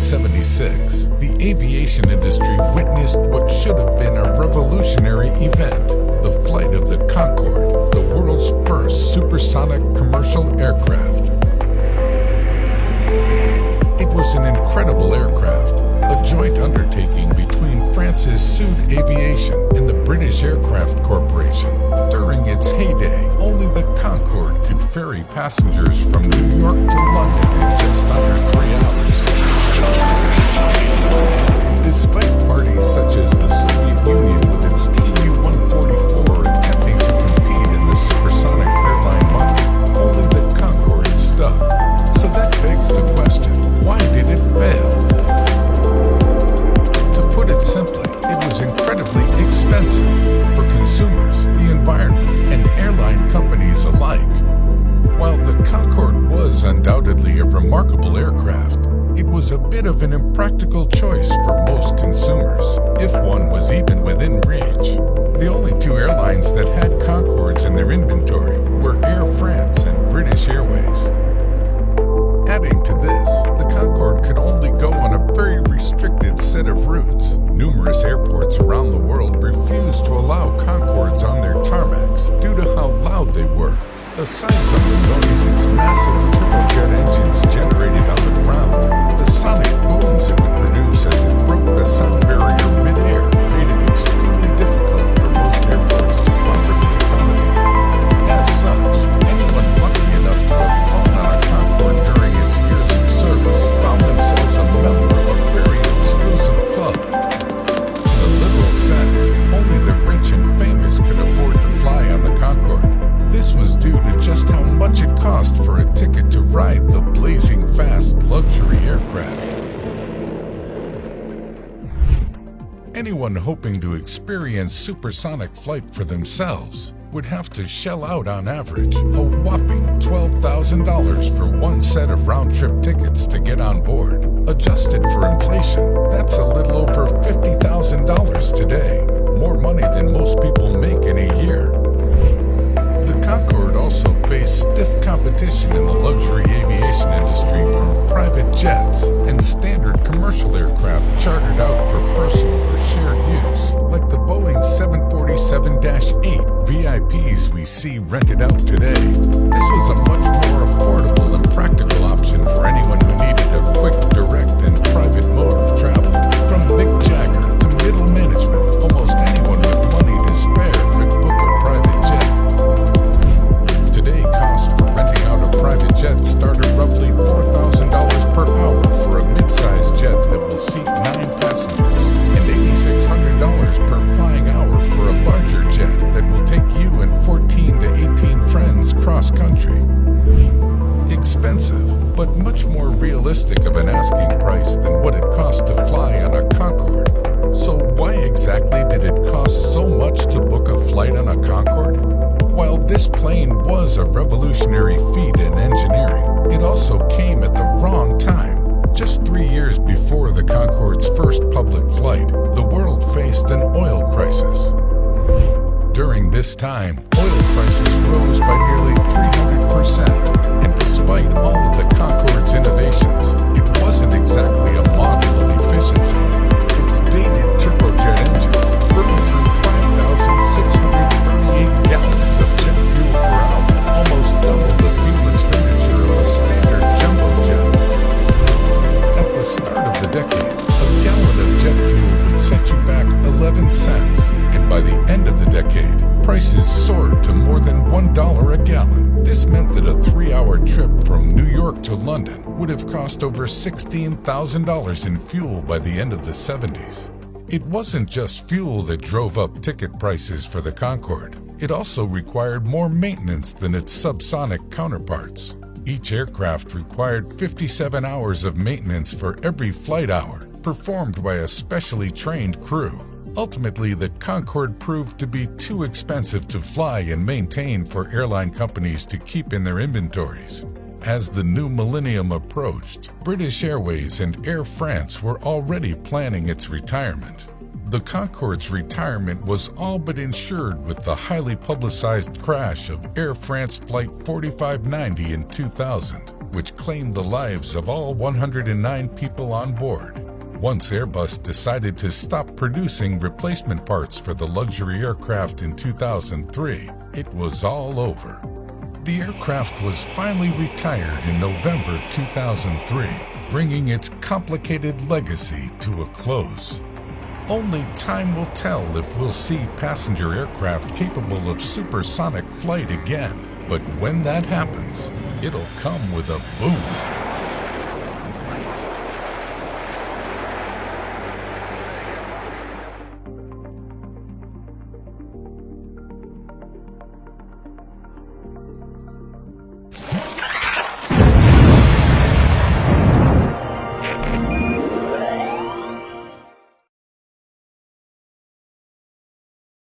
1976, the aviation industry witnessed what should have been a revolutionary event, the flight of the Concorde, the world's first supersonic commercial aircraft. It was an incredible aircraft, a joint undertaking between France's Sud Aviation and the British Aircraft Corporation. During its heyday, only the Concorde could ferry passengers from New York to London in just under 3 hours. Despite parties such as the Soviet Union with its Tu-144 attempting to compete in the supersonic airline market, only the Concorde stuck. So that begs the question, why did it fail? To put it simply, it was incredibly expensive for consumers, the environment, and airline companies alike. While the Concorde was undoubtedly a remarkable aircraft, it was a bit of an impractical choice for most consumers, if one was even within reach. The only two airlines that had Concordes in their inventory were Air France and British Airways. Adding to this, the Concorde could only go on a very restricted set of routes. Numerous airports around the world refused to allow Concordes on their tarmacs due to how loud they were. Aside from the noise its massive turbojet engines generated on the ground, the sonic booms it would produce as it broke the sound barrier mid-air made it extremely difficult for most airports to properly accommodate. As such, anyone lucky enough to have flown on a Concorde during its years of service found themselves a member of a very exclusive club. In a literal sense, only the rich and famous could afford to fly on the Concorde. This was due to just how much it cost for a ticket to ride the blazing fast luxury aircraft. Anyone hoping to experience supersonic flight for themselves would have to shell out on average a whopping $12,000 for one set of round-trip tickets to get on board. Adjusted for inflation, that's a little over $50,000 today, more money than most people make in a year. The Concorde also faced stiff competition in the luxury aviation industry from private jets and standard commercial aircraft chartered out for personal or shared use, like the Boeing 747-8 VIPs we see rented out today. This was a much more affordable and practical option for anyone who needed a quick, direct, and private mode of travel. From Mick Jagger to middle management, almost anyone with money to spare could book a private jet. Today, costs for renting out a private jet start at roughly $4,000 per hour for a mid-sized jet that will seat 9 passengers, and $8,600 per flying hour for a larger jet that will take you and 14 to 18 friends cross-country. Expensive, but much more realistic of an asking price than what it cost to fly on a Concorde. So why exactly did it cost so much to book a flight on a Concorde? While this plane was a revolutionary feat in engineering, it also came at the wrong time. Just 3 years before the Concorde's first public flight, the world faced an oil crisis. During this time, oil prices rose by nearly 300%, and despite all of the Concorde's innovations, it wasn't exactly a model of efficiency. Its dated turbojet engines burned through 5,638 gallons of jet fuel per hour, almost double the fuel expenditure of a standard jumbo jet. At the start of the decade, a gallon of jet fuel would set you back 11 cents, and by the end of the decade, prices soared to more than $1 a gallon. This meant that a 3-hour trip from New York to London would have cost over $16,000 in fuel by the end of the 70s. It wasn't just fuel that drove up ticket prices for the Concorde. It also required more maintenance than its subsonic counterparts. Each aircraft required 57 hours of maintenance for every flight hour, performed by a specially trained crew. Ultimately, the Concorde proved to be too expensive to fly and maintain for airline companies to keep in their inventories. As the new millennium approached, British Airways and Air France were already planning its retirement. The Concorde's retirement was all but ensured with the highly publicized crash of Air France Flight 4590 in 2000. which claimed the lives of all 109 people on board. Once Airbus decided to stop producing replacement parts for the luxury aircraft in 2003, it was all over. The aircraft was finally retired in November 2003, bringing its complicated legacy to a close. Only time will tell if we'll see passenger aircraft capable of supersonic flight again. But when that happens, it'll come with a boom.